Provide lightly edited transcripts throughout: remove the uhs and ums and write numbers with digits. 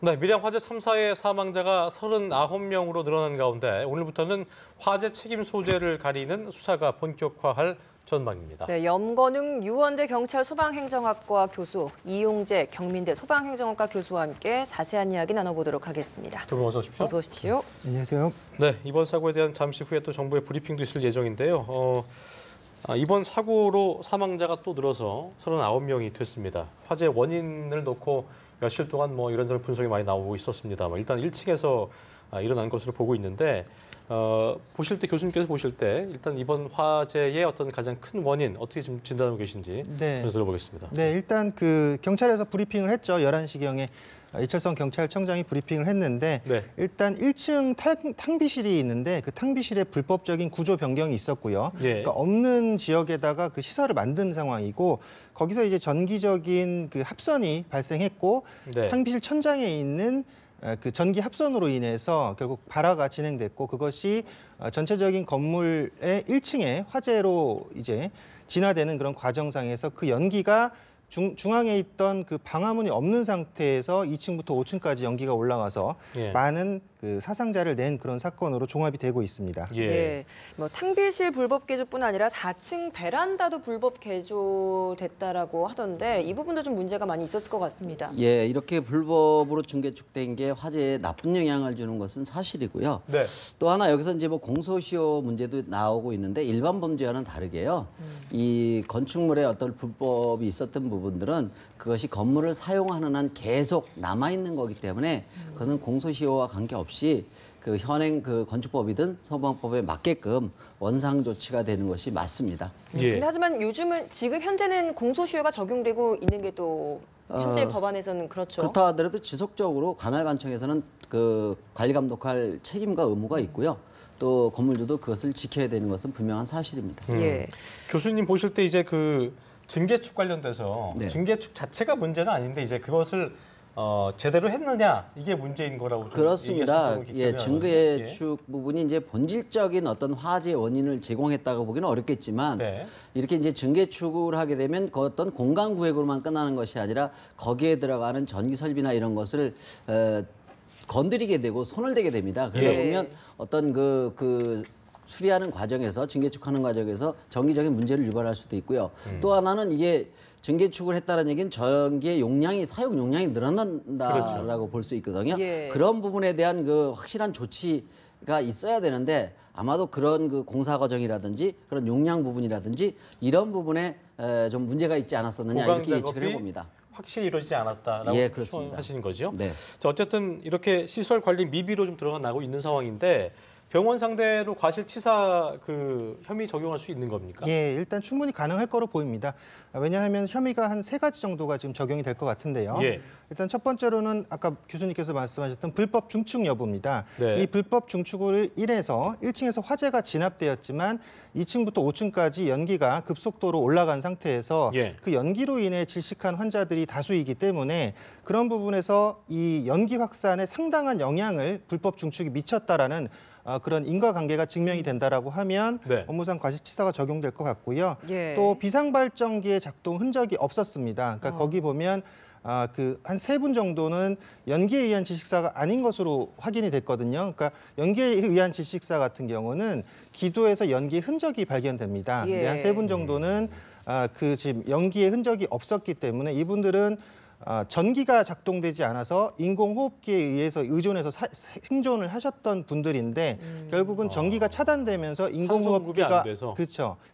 네, 밀양 화재 3사의 사망자가 39명으로 늘어난 가운데 오늘부터는 화재 책임 소재를 가리는 수사가 본격화할 전망입니다. 네, 염건웅 유원대 경찰 소방행정학과 교수, 이용재 경민대 소방행정학과 교수와 함께 자세한 이야기 나눠보도록 하겠습니다. 두 분 어서 오십시오. 어서 오십시오. 안녕하세요. 네, 이번 사고에 대한 잠시 후에 또 정부의 브리핑도 있을 예정인데요. 이번 사고로 사망자가 또 늘어서 39명이 됐습니다. 화재 원인을 놓고 며칠 동안 이런저런 분석이 많이 나오고 있었습니다. 일단 1층에서 일어난 것으로 보고 있는데 보실 때 교수님께서 보실 때 일단 이번 화재의 어떤 가장 큰 원인 어떻게 좀 진단하고 계신지 먼저 들어보겠습니다. 네, 일단 경찰에서 브리핑을 했죠. 11시경에 이철성 경찰청장이 브리핑을 했는데 일단 1층 탕비실이 있는데 그 탕비실에 불법적인 구조 변경이 있었고요. 그러니까 없는 지역에다가 그 시설을 만든 상황이고 거기서 이제 전기적인 그 합선이 발생했고 탕비실 천장에 있는 그 전기 합선으로 인해서 결국 발화가 진행됐고 그것이 전체적인 건물의 1층에 화재로 이제 진화되는 그런 과정상에서 그 연기가 중앙에 있던 그 방화문이 없는 상태에서 2층부터 5층까지 연기가 올라와서 많은 그 사상자를 낸 그런 사건으로 종합이 되고 있습니다. 네, 탕비실 불법 개조뿐 아니라 4층 베란다도 불법 개조됐다라고 하던데 이 부분도 좀 문제가 많이 있었을 것 같습니다. 예, 이렇게 불법으로 중개축된 게 화재에 나쁜 영향을 주는 것은 사실이고요. 또 하나 여기서 이제 공소시효 문제도 나오고 있는데 일반 범죄와는 다르게요. 이 건축물에 어떤 불법이 있었던 부분들은 그것이 건물을 사용하는 한 계속 남아 있는 거기 때문에 그거는 공소시효와 관계없이 그 현행 그 건축법이든 소방법에 맞게끔 원상 조치가 되는 것이 맞습니다. 근데 하지만 지금 현재는 공소시효가 적용되고 있는 게 또 현재 법안에서는 그렇죠. 그렇다 하더라도 지속적으로 관할관청에서는 그 관리 감독할 책임과 의무가 있고요. 또 건물주도 그것을 지켜야 되는 것은 분명한 사실입니다. 교수님 보실 때 이제 그 증개축 관련돼서 증개축 자체가 문제는 아닌데 이제 그것을 제대로 했느냐 이게 문제인 거라고 좀 그렇습니다. 예, 증개축 부분이 이제 본질적인 어떤 화재 원인을 제공했다고 보기는 어렵겠지만 이렇게 이제 증개축을 하게 되면 그 어떤 공간 구획으로만 끝나는 것이 아니라 거기에 들어가는 전기 설비나 이런 것을 건드리게 되고 손을 대게 됩니다. 그러다 보면 어떤 그 수리하는 과정에서 증개축하는 과정에서 정기적인 문제를 유발할 수도 있고요. 또 하나는 이게 증개축을 했다는 얘기는 전기의 용량이 사용 용량이 늘어난다라고 볼 수 있거든요. 그런 부분에 대한 그 확실한 조치가 있어야 되는데 아마도 그런 그 공사 과정이라든지 그런 용량 부분이라든지 이런 부분에 좀 문제가 있지 않았었느냐 이렇게 예측을 해봅니다. 확실히 이루어지지 않았다라고 추천하시는 거죠. 자, 어쨌든 이렇게 시설 관리 미비로 좀 들어가고 있는 상황인데 병원 상대로 과실치사 그 혐의 적용할 수 있는 겁니까? 예, 일단 충분히 가능할 거로 보입니다. 왜냐하면 혐의가 한 3가지 정도가 지금 적용이 될 것 같은데요. 일단 첫 번째로는 아까 교수님께서 말씀하셨던 불법 중축 여부입니다. 이 불법 중축을 인해서 1층에서 화재가 진압되었지만 2층부터 5층까지 연기가 급속도로 올라간 상태에서 그 연기로 인해 질식한 환자들이 다수이기 때문에 그런 부분에서 이 연기 확산에 상당한 영향을 불법 중축이 미쳤다라는 그런 인과관계가 증명이 된다라고 하면 업무상 과실치사가 적용될 것 같고요. 또 비상발전기의 작동 흔적이 없었습니다. 그러니까 거기 보면 그 한 3분 정도는 연기에 의한 질식사가 아닌 것으로 확인이 됐거든요. 그러니까 연기에 의한 질식사 같은 경우는 기도에서 연기의 흔적이 발견됩니다. 근데 한 3분 정도는 그 지금 연기의 흔적이 없었기 때문에 이분들은 전기가 작동되지 않아서 인공호흡기에 의해서 의존해서 생존을 하셨던 분들인데 결국은 전기가 차단되면서 인공호흡기가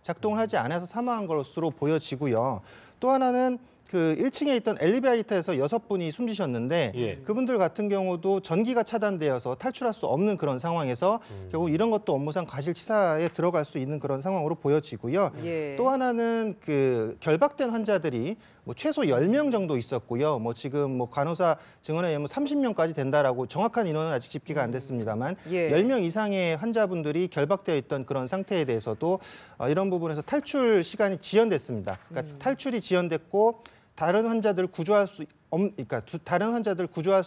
작동을 하지 않아서 사망한 것으로 보여지고요. 또 하나는 그 1층에 있던 엘리베이터에서 6분이 숨지셨는데 그분들 같은 경우도 전기가 차단되어서 탈출할 수 없는 그런 상황에서 결국 이런 것도 업무상 과실치사에 들어갈 수 있는 그런 상황으로 보여지고요. 또 하나는 그 결박된 환자들이 최소 10명 정도 있었고요. 지금 간호사 증언에 의하면 30명까지 된다라고 정확한 인원은 아직 집계가 안 됐습니다만 10명 이상의 환자분들이 결박되어 있던 그런 상태에 대해서도 이런 부분에서 탈출 시간이 지연됐습니다. 그러니까 탈출이 지연됐고 다른 환자들을 구조할 수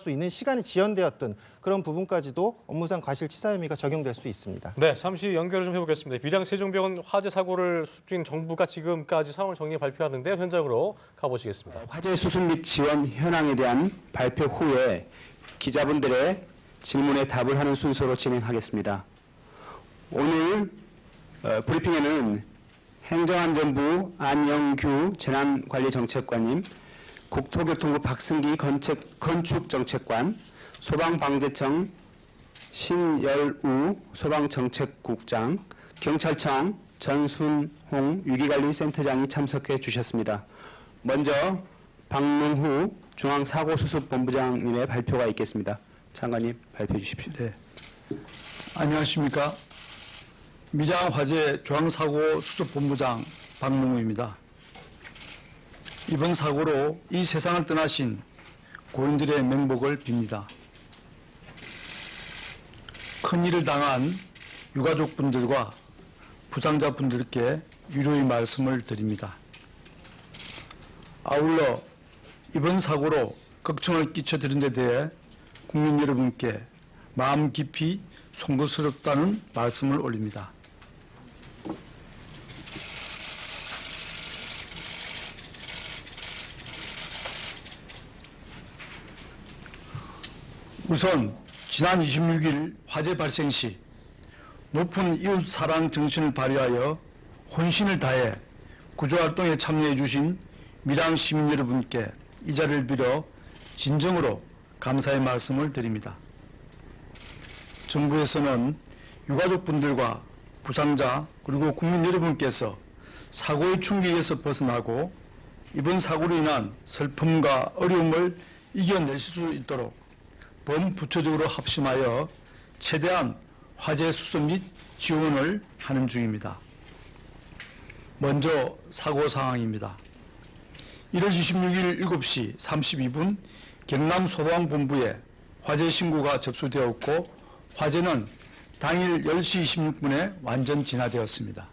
있는 시간이 지연되었던 그런 부분까지도 업무상 과실치사 혐의가 적용될 수 있습니다. 네, 잠시 연결을 좀 해보겠습니다. 밀양 세종병원 화재 사고를 수습 중인 정부가 지금까지 상황을 정리해 발표하는데요. 현장으로 가보시겠습니다. 화재 수습 및 지원 현황에 대한 발표 후에 기자분들의 질문에 답을 하는 순서로 진행하겠습니다. 오늘 브리핑에는 행정안전부 안영규 재난관리정책관님, 국토교통부 박승기 건축정책관, 소방방재청 신열우 소방정책국장, 경찰청 전순홍 위기관리센터장이 참석해 주셨습니다. 먼저 박능후 중앙사고수습본부장님의 발표가 있겠습니다. 장관님 발표해 주십시오. 네. 안녕하십니까. 밀양 화재 중앙사고수습본부장 박능후입니다. 이번 사고로 이 세상을 떠나신 고인들의 명복을 빕니다. 큰일을 당한 유가족분들과 부상자분들께 위로의 말씀을 드립니다. 아울러 이번 사고로 걱정을 끼쳐드린 데 대해 국민 여러분께 마음 깊이 송구스럽다는 말씀을 올립니다. 우선 지난 26일 화재 발생 시 높은 이웃 사랑 정신을 발휘하여 혼신을 다해 구조활동에 참여해 주신 밀양 시민 여러분께 이 자리를 빌어 진정으로 감사의 말씀을 드립니다. 정부에서는 유가족분들과 부상자 그리고 국민 여러분께서 사고의 충격에서 벗어나고 이번 사고로 인한 슬픔과 어려움을 이겨내실 수 있도록 범부처적으로 합심하여 최대한 화재 수습 및 지원을 하는 중입니다. 먼저 사고 상황입니다. 1월 26일 7시 32분 경남소방본부에 화재 신고가 접수되었고 화재는 당일 10시 26분에 완전 진화되었습니다.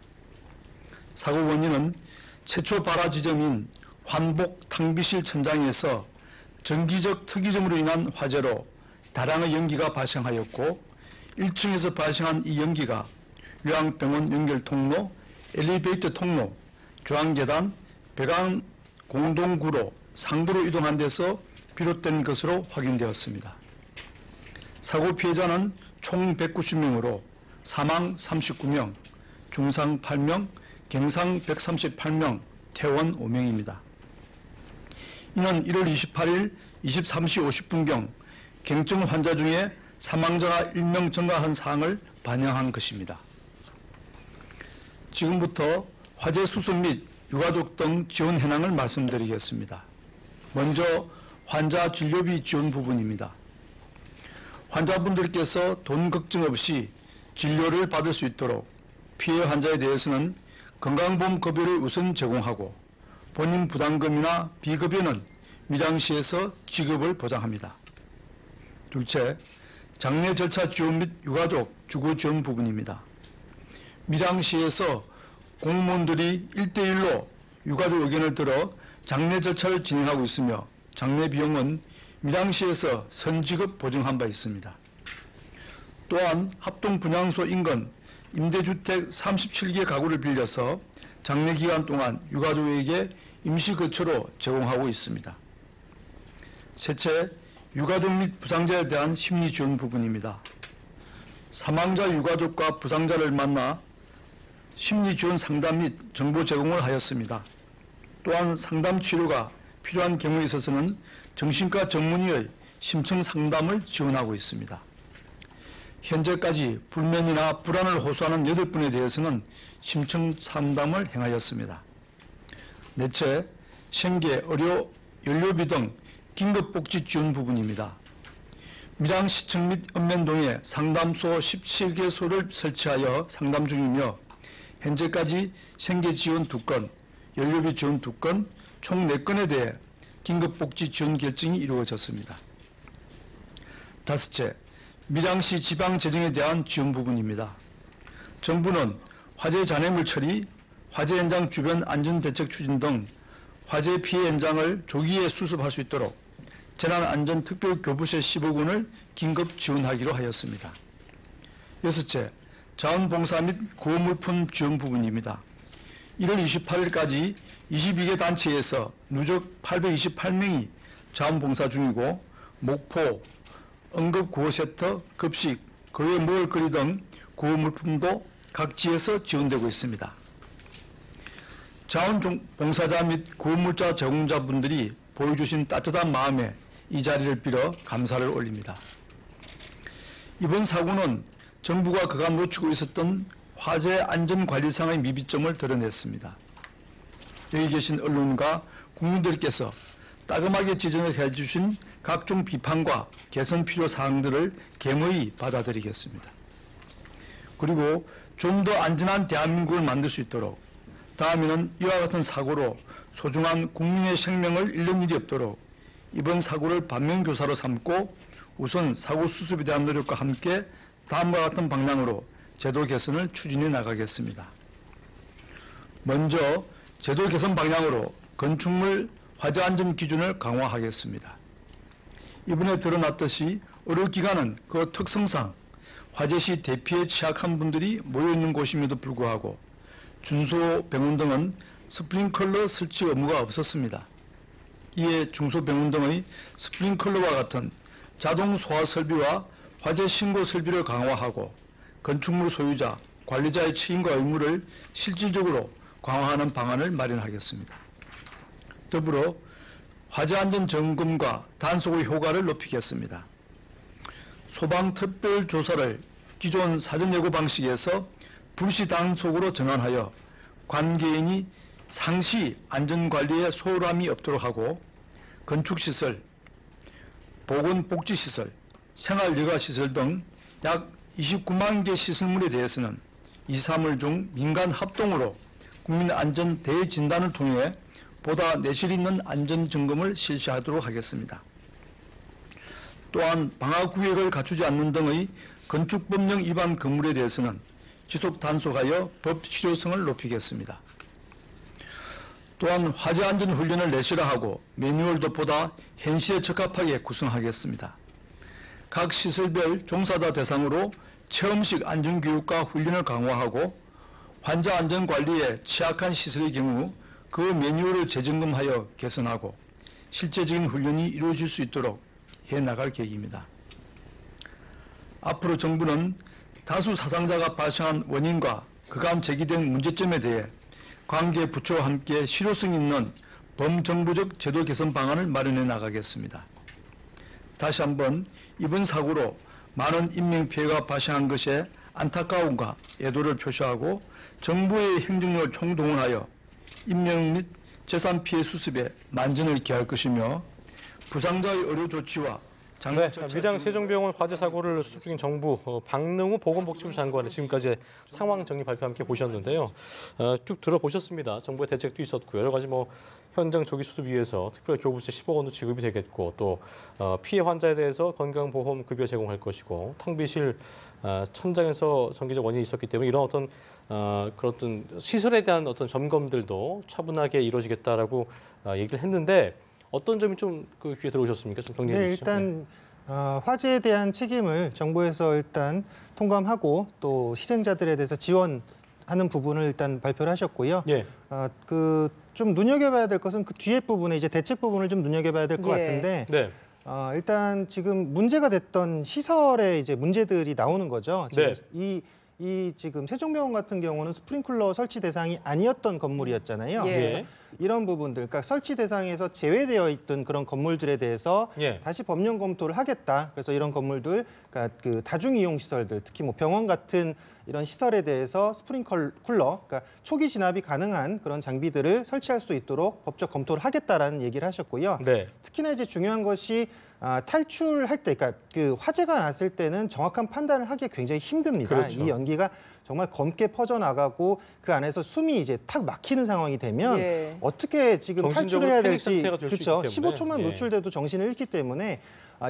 사고 원인은 최초 발화 지점인 환복 탕비실 천장에서 정기적 특이점으로 인한 화재로 다량의 연기가 발생하였고 1층에서 발생한 이 연기가 요양병원 연결 통로, 엘리베이터 통로, 중앙계단, 배관 공동구로 상부로 이동한 데서 비롯된 것으로 확인되었습니다. 사고 피해자는 총 190명으로 사망 39명, 중상 8명, 갱상 138명, 퇴원 5명입니다. 이는 1월 28일 23시 50분경 경증 환자 중에 사망자가 1명 증가한 사항을 반영한 것입니다. 지금부터 화재 수습 및 유가족 등 지원 현황을 말씀드리겠습니다. 먼저 환자 진료비 지원 부분입니다. 환자분들께서 돈 걱정 없이 진료를 받을 수 있도록 피해 환자에 대해서는 건강보험 급여를 우선 제공하고 본인 부담금이나 비급여는 밀양시에서 지급을 보장합니다. 둘째, 장례 절차 지원 및 유가족 주거 지원 부분입니다. 밀양시에서 공무원들이 1대1로 유가족 의견을 들어 장례 절차를 진행하고 있으며 장례 비용은 밀양시에서 선지급 보증한 바 있습니다. 또한 합동분향소 인근 임대주택 37개 가구를 빌려서 장례 기간 동안 유가족에게 임시거처로 제공하고 있습니다. 셋째, 유가족 및 부상자에 대한 심리 지원 부분입니다. 사망자 유가족과 부상자를 만나 심리 지원 상담 및 정보 제공을 하였습니다. 또한 상담 치료가 필요한 경우에 있어서는 정신과 전문의의 심층 상담을 지원하고 있습니다. 현재까지 불면이나 불안을 호소하는 8분에 대해서는 심층 상담을 행하였습니다. 넷째, 생계, 의료, 연료비 등 긴급복지 지원 부분입니다. 밀양시청 및 읍면동에 상담소 17개소를 설치하여 상담 중이며 현재까지 생계 지원 2건, 연료비 지원 2건, 총 4건에 대해 긴급복지 지원 결정이 이루어졌습니다. 다섯째, 밀양시 지방재정에 대한 지원 부분입니다. 정부는 화재 잔해물 처리, 화재 현장 주변 안전대책 추진 등 화재 피해 현장을 조기에 수습할 수 있도록 재난안전특별교부세 10억 원을 긴급 지원하기로 하였습니다. 여섯째, 자원봉사 및 구호물품 지원 부분입니다. 1월 28일까지 22개 단체에서 누적 828명이 자원봉사 중이고 목포, 응급 구호 세터, 급식, 그 외 먹을거리 등 구호 물품도 각지에서 지원되고 있습니다. 자원봉사자 및 구호물자 제공자분들이 보여주신 따뜻한 마음에 이 자리를 빌어 감사를 올립니다. 이번 사고는 정부가 그간 놓치고 있었던 화재 안전관리상의 미비점을 드러냈습니다. 여기 계신 언론과 국민들께서 따끔하게 지적을 해주신 각종 비판과 개선 필요 사항들을 겸허히 받아들이겠습니다. 그리고 좀 더 안전한 대한민국을 만들 수 있도록 다음에는 이와 같은 사고로 소중한 국민의 생명을 잃는 일이 없도록 이번 사고를 반면교사로 삼고 우선 사고 수습에 대한 노력과 함께 다음과 같은 방향으로 제도 개선을 추진해 나가겠습니다. 먼저 제도 개선 방향으로 건축물 화재 안전 기준을 강화하겠습니다. 이번에 드러났듯이 의료기관은 그 특성상 화재 시 대피에 취약한 분들이 모여있는 곳임에도 불구하고 중소병원 등은 스프링클러 설치 의무가 없었습니다. 이에 중소병원 등의 스프링클러와 같은 자동 소화 설비와 화재 신고 설비를 강화하고 건축물 소유자, 관리자의 책임과 의무를 실질적으로 강화하는 방안을 마련하겠습니다. 더불어 화재 안전 점검과 단속의 효과를 높이겠습니다. 소방 특별 조사를 기존 사전 예고 방식에서 불시 단속으로 전환하여 관계인이 상시 안전관리에 소홀함이 없도록 하고 건축시설, 보건복지시설, 생활여가시설 등 약 29만 개 시설물에 대해서는 2, 3월 중 민간 합동으로 국민안전 대진단을 통해 보다 내실 있는 안전점검을 실시하도록 하겠습니다. 또한 방화구역을 갖추지 않는 등의 건축법령 위반 건물에 대해서는 지속 단속하여 법 실효성을 높이겠습니다. 또한 화재 안전 훈련을 내실화하고 매뉴얼도 보다 현실에 적합하게 구성하겠습니다. 각 시설별 종사자 대상으로 체험식 안전교육과 훈련을 강화하고 환자 안전 관리에 취약한 시설의 경우 그 매뉴얼을 재점검하여 개선하고 실제적인 훈련이 이루어질 수 있도록 해나갈 계획입니다. 앞으로 정부는 다수 사상자가 발생한 원인과 그간 제기된 문제점에 대해 관계 부처와 함께 실효성 있는 범정부적 제도 개선 방안을 마련해 나가겠습니다. 다시 한번 이번 사고로 많은 인명피해가 발생한 것에 안타까움과 애도를 표시하고 정부의 행정력을 총동원하여 인명 및 재산 피해 수습에 만전을 기할 것이며 부상자의 의료 조치와 밀양 세종병원 화재 사고를 수습 중인 정부 박능후 보건복지부 장관의 지금까지 상황 정리 발표 함께 보셨는데요. 쭉 들어보셨습니다. 정부의 대책도 있었고요. 여러 가지 현장 조기 수습 위해서 특별 교부세 10억 원도 지급이 되겠고 또 피해 환자에 대해서 건강보험 급여 제공할 것이고 탕비실 천장에서 전기적 원인이 있었기 때문에 이런 그런 시설에 대한 점검들도 차분하게 이루어지겠다라고 얘기를 했는데. 어떤 점이 좀 그 귀에 들어오셨습니까? 좀 정리해 주시죠. 일단 화재에 대한 책임을 정부에서 일단 통감하고 또 희생자들에 대해서 지원하는 부분을 일단 발표를 하셨고요. 예. 좀 눈여겨봐야 될 것은 그 뒤에 부분에 이제 대책 부분을 좀 눈여겨봐야 될 것 같은데. 네. 일단 지금 문제가 됐던 시설에 이제 문제들이 나오는 거죠. 지금 네. 이 지금 세종병원 같은 경우는 스프링클러 설치 대상이 아니었던 건물이었잖아요. 예. 그래서 이런 부분들, 그러니까 설치 대상에서 제외되어 있던 그런 건물들에 대해서 다시 법령 검토를 하겠다. 그래서 이런 건물들, 그러니까 그 다중 이용 시설들, 특히 병원 같은 이런 시설에 대해서 스프링클러, 그러니까 초기 진압이 가능한 그런 장비들을 설치할 수 있도록 법적 검토를 하겠다라는 얘기를 하셨고요. 네. 특히나 이제 중요한 것이 탈출할 때, 그러니까 그 화재가 났을 때는 정확한 판단을 하기 굉장히 힘듭니다. 그렇죠. 이 연기가 정말 검게 퍼져나가고 그 안에서 숨이 이제 탁 막히는 상황이 되면 어떻게 지금 탈출해야 될지, 그렇죠. 15초만 노출돼도 정신을 잃기 때문에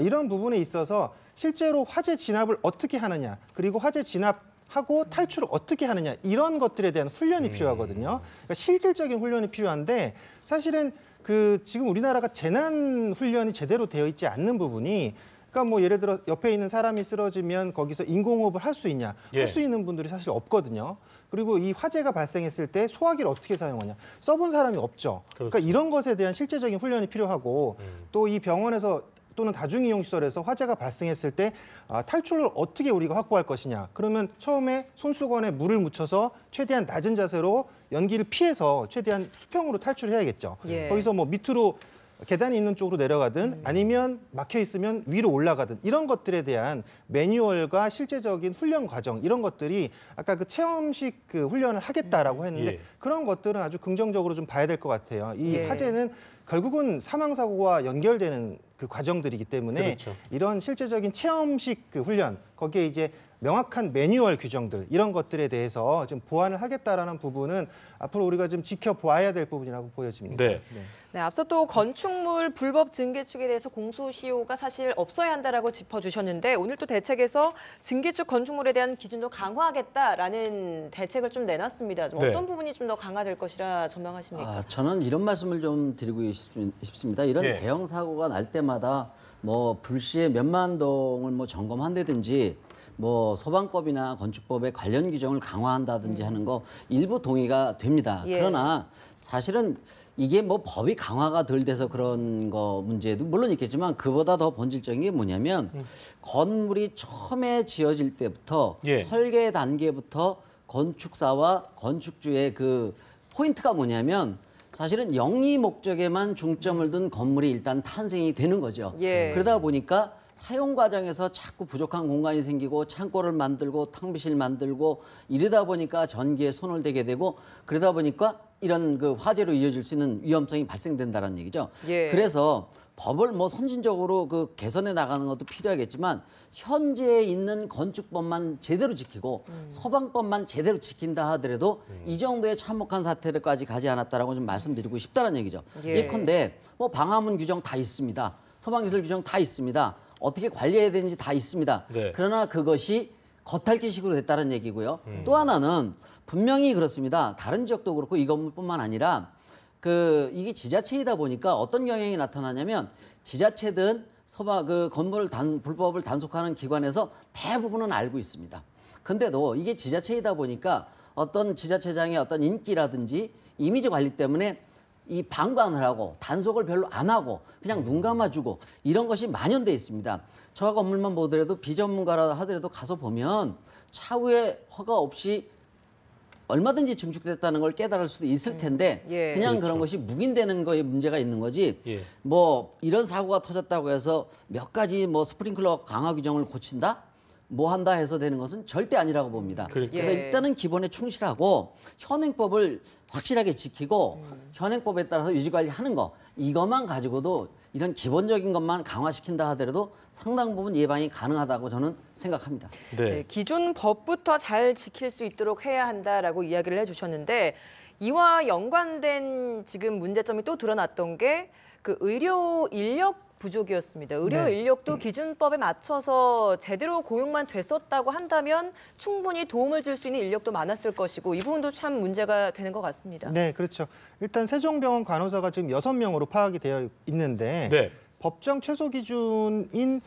이런 부분에 있어서 실제로 화재 진압을 어떻게 하느냐, 그리고 화재 진압하고 탈출을 어떻게 하느냐, 이런 것들에 대한 훈련이 필요하거든요. 그러니까 실질적인 훈련이 필요한데 사실은 지금 우리나라가 재난 훈련이 제대로 되어 있지 않는 부분이, 그러니까 예를 들어 옆에 있는 사람이 쓰러지면 거기서 인공호흡을 할 수 있냐, 할 수 있는 분들이 사실 없거든요. 그리고 이 화재가 발생했을 때 소화기를 어떻게 사용하냐, 써본 사람이 없죠. 그러니까 이런 것에 대한 실제적인 훈련이 필요하고 또 이 병원에서 또는 다중이용시설에서 화재가 발생했을 때 탈출을 어떻게 우리가 확보할 것이냐. 그러면 처음에 손수건에 물을 묻혀서 최대한 낮은 자세로 연기를 피해서 최대한 수평으로 탈출해야겠죠. 예. 거기서 뭐 밑으로 계단이 있는 쪽으로 내려가든 아니면 막혀 있으면 위로 올라가든 이런 것들에 대한 매뉴얼과 실제적인 훈련 과정 이런 것들이 아까 그 체험식 그 훈련을 하겠다라고 했는데 예. 그런 것들은 아주 긍정적으로 좀 봐야 될 것 같아요. 이 예. 화재는 결국은 사망 사고와 연결되는 그 과정들이기 때문에 그렇죠. 이런 실제적인 체험식 그 훈련 거기에 이제 명확한 매뉴얼 규정들 이런 것들에 대해서 좀 보완을 하겠다라는 부분은 앞으로 우리가 좀 지켜보아야 될 부분이라고 보여집니다. 네. 네, 앞서 또 건축물 불법 증개축에 대해서 공소시효가 사실 없어야 한다라고 짚어주셨는데 오늘 또 대책에서 증개축 건축물에 대한 기준도 강화하겠다라는 대책을 좀 내놨습니다. 좀 네. 어떤 부분이 좀 더 강화될 것이라 전망하십니까? 저는 이런 말씀을 좀 드리고 싶습니다. 이런 예. 대형 사고가 날 때마다 뭐 불시에 몇만 동을 뭐 점검한다든지 뭐 소방법이나 건축법의 관련 규정을 강화한다든지 하는 거 일부 동의가 됩니다. 예. 그러나 사실은 이게 뭐 법이 강화가 덜 돼서 그런 거 문제도 물론 있겠지만 그보다 더 본질적인 게 뭐냐면 건물이 처음에 지어질 때부터 예. 설계 단계부터 건축사와 건축주의 그 포인트가 뭐냐면 사실은 영리 목적에만 중점을 둔 건물이 일단 탄생이 되는 거죠. 예. 그러다 보니까 사용 과정에서 자꾸 부족한 공간이 생기고 창고를 만들고 탕비실 만들고 이러다 보니까 전기에 손을 대게 되고 그러다 보니까 이런 그 화재로 이어질 수 있는 위험성이 발생된다는 얘기죠. 예. 그래서 법을 뭐 선진적으로 그 개선해 나가는 것도 필요하겠지만 현재 있는 건축법만 제대로 지키고 소방법만 제대로 지킨다 하더라도 이 정도의 참혹한 사태를까지 가지 않았다라고 좀 말씀드리고 싶다는 얘기죠. 예. 예컨대 뭐 방화문 규정 다 있습니다. 소방기술 규정 다 있습니다. 어떻게 관리해야 되는지 다 있습니다. 네. 그러나 그것이 겉핥기식으로 됐다는 얘기고요. 또 하나는 분명히 그렇습니다. 다른 지역도 그렇고 이 건물뿐만 아니라 이게 지자체이다 보니까 어떤 경향이 나타나냐면 지자체든 그 건물 불법을 단속하는 기관에서 대부분은 알고 있습니다. 근데도 이게 지자체이다 보니까 어떤 지자체장의 어떤 인기라든지 이미지 관리 때문에 이 방관을 하고 단속을 별로 안 하고 그냥 눈 감아주고 이런 것이 만연돼 있습니다. 저 건물만 보더라도 비전문가라 하더라도 가서 보면 차후에 허가 없이 얼마든지 증축됐다는 걸 깨달을 수도 있을 텐데 예. 그냥 그렇죠. 그런 것이 묵인되는 거에 문제가 있는 거지. 예. 뭐 이런 사고가 터졌다고 해서 몇 가지 뭐 스프링클러 강화 규정을 고친다? 뭐 한다 해서 되는 것은 절대 아니라고 봅니다. 그러니까요. 그래서 예. 일단은 기본에 충실하고 현행법을 확실하게 지키고 현행법에 따라서 유지관리하는 거 이것만 가지고도 이런 기본적인 것만 강화시킨다 하더라도 상당 부분 예방이 가능하다고 저는 생각합니다. 네. 네, 기존 법부터 잘 지킬 수 있도록 해야 한다라고 이야기를 해주셨는데 이와 연관된 지금 문제점이 또 드러났던 게 그 의료 인력 부족이었습니다. 의료 네. 인력도 기준법에 맞춰서 제대로 고용만 됐었다고 한다면 충분히 도움을 줄 수 있는 인력도 많았을 것이고 이 부분도 참 문제가 되는 것 같습니다. 네, 그렇죠. 일단 세종병원 간호사가 지금 6명으로 파악이 되어 있는데 네. 법정 최소 기준인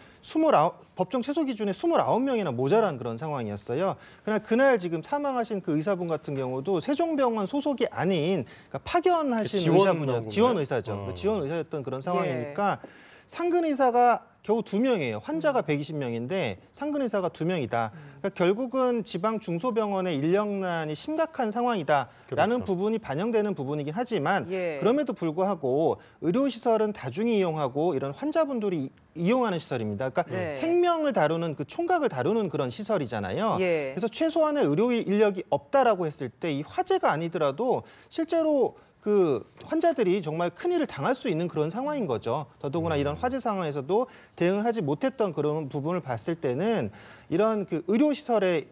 법정 최소 기준에 29명이나 모자란 그런 상황이었어요. 그러나 그날 지금 사망하신 그 의사분 같은 경우도 세종병원 소속이 아닌 그러니까 파견하신 지원 의사분이요. 건가요? 지원 의사죠. 어. 지원 의사였던 그런 상황이니까 상근 의사가 겨우 2명이에요. 환자가 120명인데 상근 의사가 2명이다. 그러니까 결국은 지방 중소병원의 인력난이 심각한 상황이다라는 그렇죠. 부분이 반영되는 부분이긴 하지만 예. 그럼에도 불구하고 의료시설은 다중이 이용하고 이런 환자분들이 이용하는 시설입니다. 그러니까 네. 생명을 다루는 그 총각을 다루는 그런 시설이잖아요. 예. 그래서 최소한의 의료 인력이 없다라고 했을 때 이 화재가 아니더라도 실제로 그 환자들이 정말 큰일을 당할 수 있는 그런 상황인 거죠. 더더구나 이런 화재 상황에서도 대응을 하지 못했던 그런 부분을 봤을 때는 이런 그 의료시설의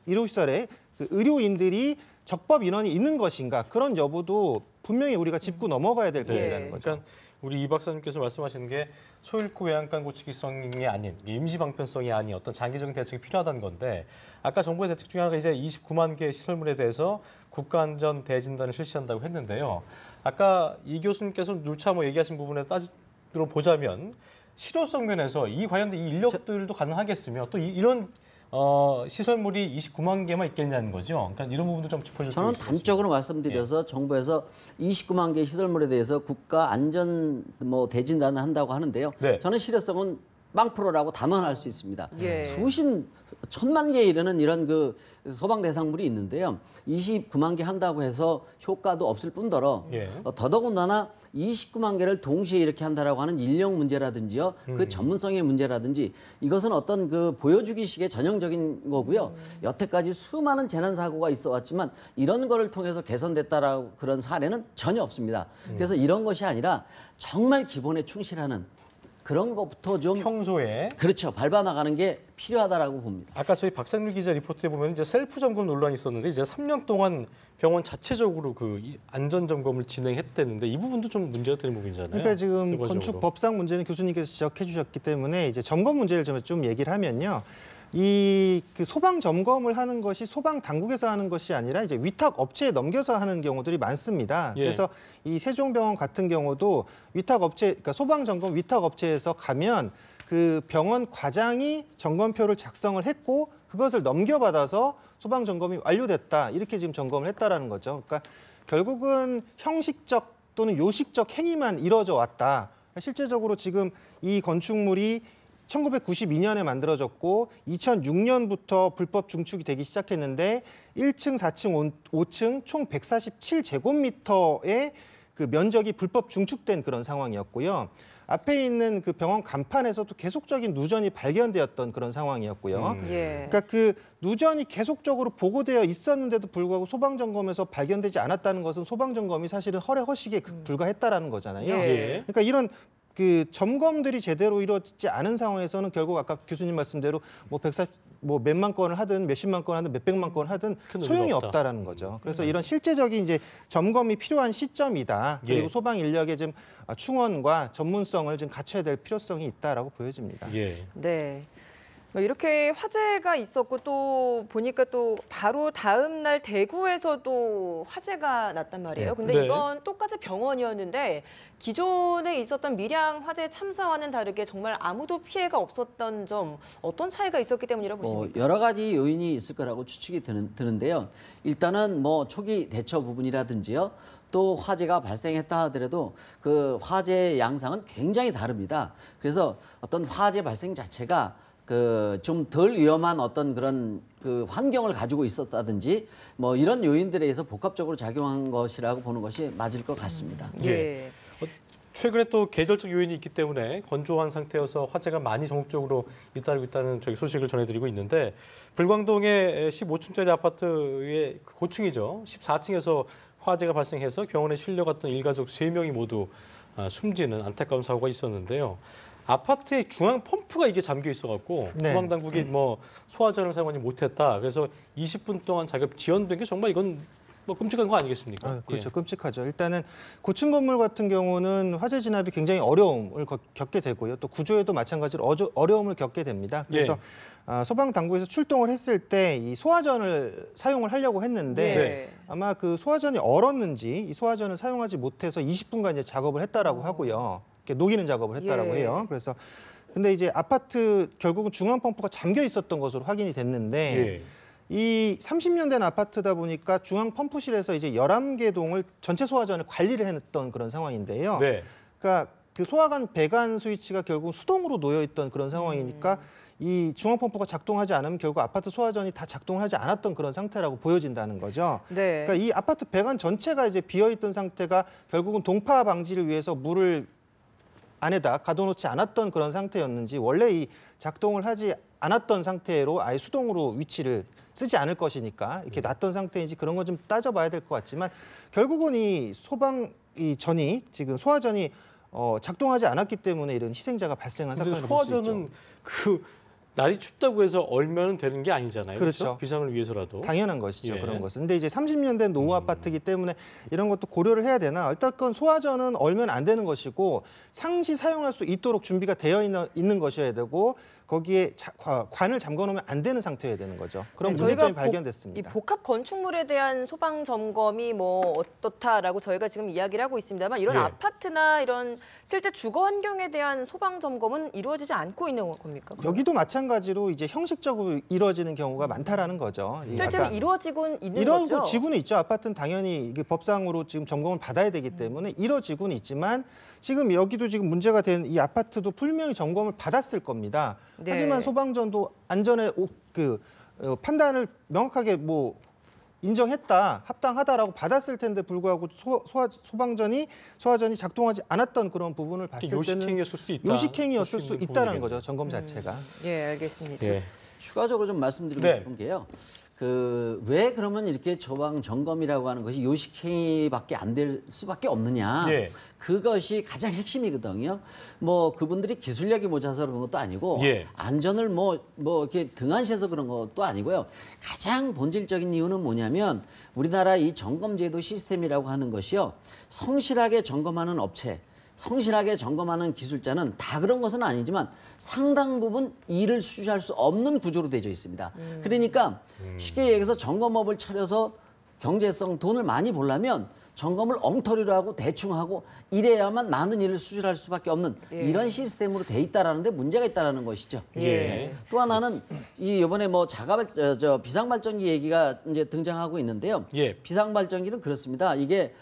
의료시설의 그 의료인들이 적법 인원이 있는 것인가 그런 여부도 분명히 우리가 짚고 넘어가야 될 부분이라는 거죠. 그러니까 우리 이 박사님께서 말씀하시는 게 소잃고 외양간 고치기성이 아닌 임시 방편성이 아닌 어떤 장기적인 대책이 필요하다는 건데 아까 정부의 대책 중에 하나가 이제 29만 개 시설물에 대해서 국가안전 대진단을 실시한다고 했는데요. 아까 이 교수님께서 누차 뭐 얘기하신 부분에 따지로 보자면 실효성 면에서 이 관련된 이 인력들도 가능하겠으며 또 이런 시설물이 29만 개만 있겠냐는 거죠. 그러니까 이런 부분도 좀 짚어주시면 저는 단적으로 말씀드려서 정부에서 29만 개 시설물에 대해서 국가 안전 대진단을 한다고 하는데요. 네. 저는 실효성은 0%라고 단언할 수 있습니다. 예. 수십 천만 개에 이르는 이런 그 소방 대상물이 있는데요. 29만 개 한다고 해서 효과도 없을 뿐더러 예. 더더군다나 29만 개를 동시에 이렇게 한다라고 하는 인력 문제라든지요. 그 전문성의 문제라든지 이것은 어떤 그 보여주기식의 전형적인 거고요. 여태까지 수많은 재난 사고가 있어 왔지만 이런 거를 통해서 개선됐다라고 그런 사례는 전혀 없습니다. 그래서 이런 것이 아니라 정말 기본에 충실하는 그런 것부터 좀 평소에 그렇죠. 밟아 나가는 게 필요하다라고 봅니다. 아까 저희 박상률 기자 리포트에 보면 이제 셀프 점검 논란이 있었는데 이제 3년 동안 병원 자체적으로 그 안전 점검을 진행했다는데 이 부분도 좀 문제가 되는 부분이잖아요. 그러니까 지금 결과적으로. 건축 법상 문제는 교수님께서 지적해 주셨기 때문에 이제 점검 문제를 좀 얘기를 하면요. 이 그 소방 점검을 하는 것이 소방 당국에서 하는 것이 아니라 이제 위탁 업체에 넘겨서 하는 경우들이 많습니다. 예. 그래서 이 세종병원 같은 경우도 위탁 업체, 그러니까 소방 점검 위탁 업체에서 가면 그 병원 과장이 점검표를 작성을 했고 그것을 넘겨받아서 소방 점검이 완료됐다 이렇게 지금 점검을 했다라는 거죠. 그러니까 결국은 형식적 또는 요식적 행위만 이루어져 왔다. 실제적으로 지금 이 건축물이 1992년에 만들어졌고 2006년부터 불법 중축이 되기 시작했는데 1층, 4층, 5층 총 147제곱미터의 그 면적이 불법 중축된 그런 상황이었고요. 앞에 있는 그 병원 간판에서도 계속적인 누전이 발견되었던 그런 상황이었고요. 예. 그러니까 그 누전이 계속적으로 보고되어 있었는데도 불구하고 소방점검에서 발견되지 않았다는 것은 소방점검이 사실은 허례허식에 불과했다라는 거잖아요. 예. 그러니까 이런 그 점검들이 제대로 이루어지지 않은 상황에서는 결국 아까 교수님 말씀대로 뭐 140, 뭐 몇만 건을 하든 몇십만 건을 하든 몇백만 건을 하든 큰 의미가 소용이 없다. 없다라는 거죠. 그래서 이런 실제적인 이제 점검이 필요한 시점이다. 그리고 예. 소방 인력의 좀 충원과 전문성을 좀 갖춰야 될 필요성이 있다라고 보여집니다. 예. 네. 뭐 이렇게 화재가 있었고 또 보니까 또 바로 다음 날 대구에서도 화재가 났단 말이에요. 근데 네. 이건 똑같이 병원이었는데 기존에 있었던 밀양 화재 참사와는 다르게 정말 아무도 피해가 없었던 점 어떤 차이가 있었기 때문이라고 보십니까? 여러 가지 요인이 있을 거라고 추측이 드는데요. 일단은 뭐 초기 대처 부분이라든지요. 또 화재가 발생했다 하더라도 그 화재 양상은 굉장히 다릅니다. 그래서 어떤 화재 발생 자체가 그 좀 덜 위험한 어떤 그런 그 환경을 가지고 있었다든지 뭐 이런 요인들에 의해서 복합적으로 작용한 것이라고 보는 것이 맞을 것 같습니다. 예. 최근에 또 계절적 요인이 있기 때문에 건조한 상태여서 화재가 많이 전국적으로 잇따르고 있다는 저희 소식을 전해드리고 있는데 불광동의 15층짜리 아파트의 고층이죠. 14층에서 화재가 발생해서 병원에 실려갔던 일가족 3명이 모두 숨지는 안타까운 사고가 있었는데요. 아파트의 중앙 펌프가 이게 잠겨 있어갖고 네. 소방 당국이 뭐 소화전을 사용하지 못했다. 그래서 20분 동안 작업 지연된 게 정말 이건 뭐 끔찍한 거 아니겠습니까? 그렇죠. 끔찍하죠. 일단은 고층 건물 같은 경우는 화재 진압이 굉장히 어려움을 겪게 되고요. 또 구조에도 마찬가지로 어려움을 겪게 됩니다. 그래서 소방 당국에서 출동을 했을 때 이 소화전을 사용을 하려고 했는데 네. 아마 그 소화전이 얼었는지 이 소화전을 사용하지 못해서 20분간 이제 작업을 했다라고 하고요. 이렇게 녹이는 작업을 했다라고 예. 해요. 그래서 근데 이제 아파트 결국은 중앙 펌프가 잠겨 있었던 것으로 확인이 됐는데 예. 이 30년 된 아파트다 보니까 중앙 펌프실에서 이제 11개 동을 전체 소화전을 관리를 해냈던 그런 상황인데요. 네. 그러니까 그 소화관 배관 스위치가 결국 수동으로 놓여 있던 그런 상황이니까 이 중앙 펌프가 작동하지 않으면 결국 아파트 소화전이 다 작동하지 않았던 그런 상태라고 보여진다는 거죠. 네. 그러니까 이 아파트 배관 전체가 이제 비어 있던 상태가 결국은 동파 방지를 위해서 물을 안에다 가둬놓지 않았던 그런 상태였는지 원래 이 작동을 하지 않았던 상태로 아예 수동으로 위치를 쓰지 않을 것이니까 이렇게 놨던 상태인지 그런 건 좀 따져봐야 될 것 같지만 결국은 이 전이 지금 소화전이 작동하지 않았기 때문에 이런 희생자가 발생한 근데 사건을 볼 수 있죠. 소화전은 그 날이 춥다고 해서 얼면 되는 게 아니잖아요. 그렇죠. 비상을 위해서라도. 당연한 것이죠. 예. 그런 것은. 근데 이제 30년 된 노후 아파트이기 때문에 이런 것도 고려를 해야 되나. 어쨌건 소화전은 얼면 안 되는 것이고 상시 사용할 수 있도록 준비가 되어 있는 것이어야 되고 거기에 관을 잠궈놓으면 안 되는 상태여야 되는 거죠. 그런 네, 문제점이 이 발견됐습니다. 복합 건축물에 대한 소방 점검이 뭐 어떻다라고 저희가 지금 이야기를 하고 있습니다만 이런 예. 아파트나 이런 실제 주거 환경에 대한 소방 점검은 이루어지지 않고 있는 겁니까? 여기도 마찬가지로 마찬가지로 이제 형식적으로 이루어지는 경우가 많다라는 거죠. 실제로 이루어지곤 있는 거죠? 이루어지고는 있죠. 아파트는 당연히 이게 법상으로 지금 점검을 받아야 되기 때문에 이루어지고는 있지만 지금 여기도 지금 문제가 된 이 아파트도 분명히 점검을 받았을 겁니다. 네. 하지만 소방전도 안전의 판단을 명확하게 뭐 인정했다, 합당하다라고 받았을 텐데 불구하고 소방전이 소화전이 작동하지 않았던 그런 부분을 봤을 때는 요식행위였을 수 있다. 요식행위였을 수 있다는 거죠. 점검 자체가. 예, 알겠습니다. 예. 추가적으로 좀 말씀드리고 네. 싶은 게요. 왜 그러면 이렇게 소방 점검이라고 하는 것이 요식행위밖에 안 될 수밖에 없느냐? 예. 그것이 가장 핵심이거든요. 뭐 그분들이 기술력이 모자라서 그런 것도 아니고 예. 안전을 뭐 이렇게 등한시해서 그런 것도 아니고요. 가장 본질적인 이유는 뭐냐면 우리나라 이 점검제도 시스템이라고 하는 것이요. 성실하게 점검하는 업체, 성실하게 점검하는 기술자는 다 그런 것은 아니지만 상당 부분 일을 수주할 수 없는 구조로 되어 있습니다. 그러니까 쉽게 얘기해서 점검업을 차려서 경제성 돈을 많이 벌려면 점검을 엉터리로 하고 대충 하고 이래야만 많은 일을 수주할 수밖에 없는 이런 시스템으로 돼 있다라는 데 문제가 있다라는 것이죠. 예. 또 하나는 이번에 뭐 비상발전기 얘기가 이제 등장하고 있는데요. 예. 비상발전기는 그렇습니다. 이게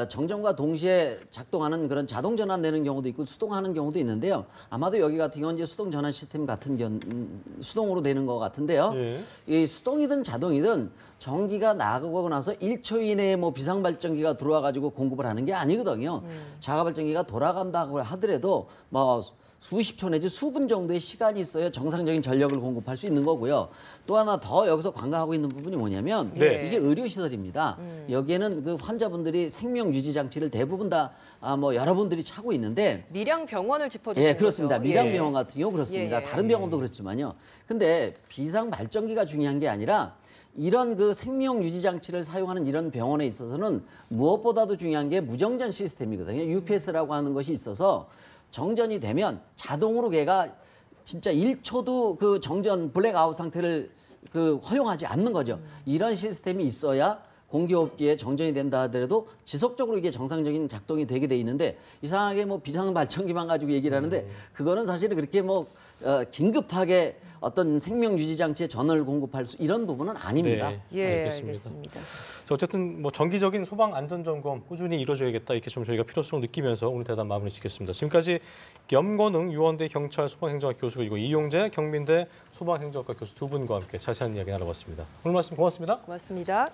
정전과 동시에 작동하는 그런 자동 전환 되는 경우도 있고 수동하는 경우도 있는데요. 아마도 여기 같은 경우는 이제 수동 전환 시스템 같은 수동으로 되는 것 같은데요. 예. 이 수동이든 자동이든 전기가 나가고 나서 1초 이내에 뭐 비상발전기가 들어와 가지고 공급을 하는 게 아니거든요. 자가발전기가 돌아간다고 하더라도 뭐 수십 초 내지 수분 정도의 시간이 있어야 정상적인 전력을 공급할 수 있는 거고요. 또 하나 더 여기서 관가하고 있는 부분이 뭐냐면 네. 이게 의료시설입니다. 여기에는 그 환자분들이 생명 유지 장치를 대부분 다 뭐 여러분들이 차고 있는데 밀양병원을 짚어주신 예, 그렇습니다. 거죠? 밀양병원 같은 경우 그렇습니다. 예, 예. 다른 병원도 그렇지만요. 근데 비상발전기가 중요한 게 아니라 이런 그 생명 유지 장치를 사용하는 이런 병원에 있어서는 무엇보다도 중요한 게 무정전 시스템이거든요. UPS라고 하는 것이 있어서 정전이 되면 자동으로 걔가 진짜 1초도 그 정전 블랙아웃 상태를 허용하지 않는 거죠. 이런 시스템이 있어야 공기업계에 정전이 된다 하더라도 지속적으로 이게 정상적인 작동이 되게 돼 있는데 이상하게 뭐 비상발전기만 가지고 얘기를 하는데 그거는 사실은 그렇게 긴급하게 어떤 생명 유지 장치에 전원을 공급할 수 이런 부분은 아닙니다. 네, 예, 알겠습니다. 알겠습니다. 자, 어쨌든 뭐 정기적인 소방 안전 점검 꾸준히 이루어져야겠다 이렇게 좀 저희가 필요성을 느끼면서 오늘 대담 마무리 짓겠습니다. 지금까지 염건웅 유원대 경찰 소방행정학 교수 그리고 이용재 경민대 소방행정학과 교수 두 분과 함께 자세한 이야기 나눠봤습니다. 오늘 말씀 고맙습니다. 고맙습니다.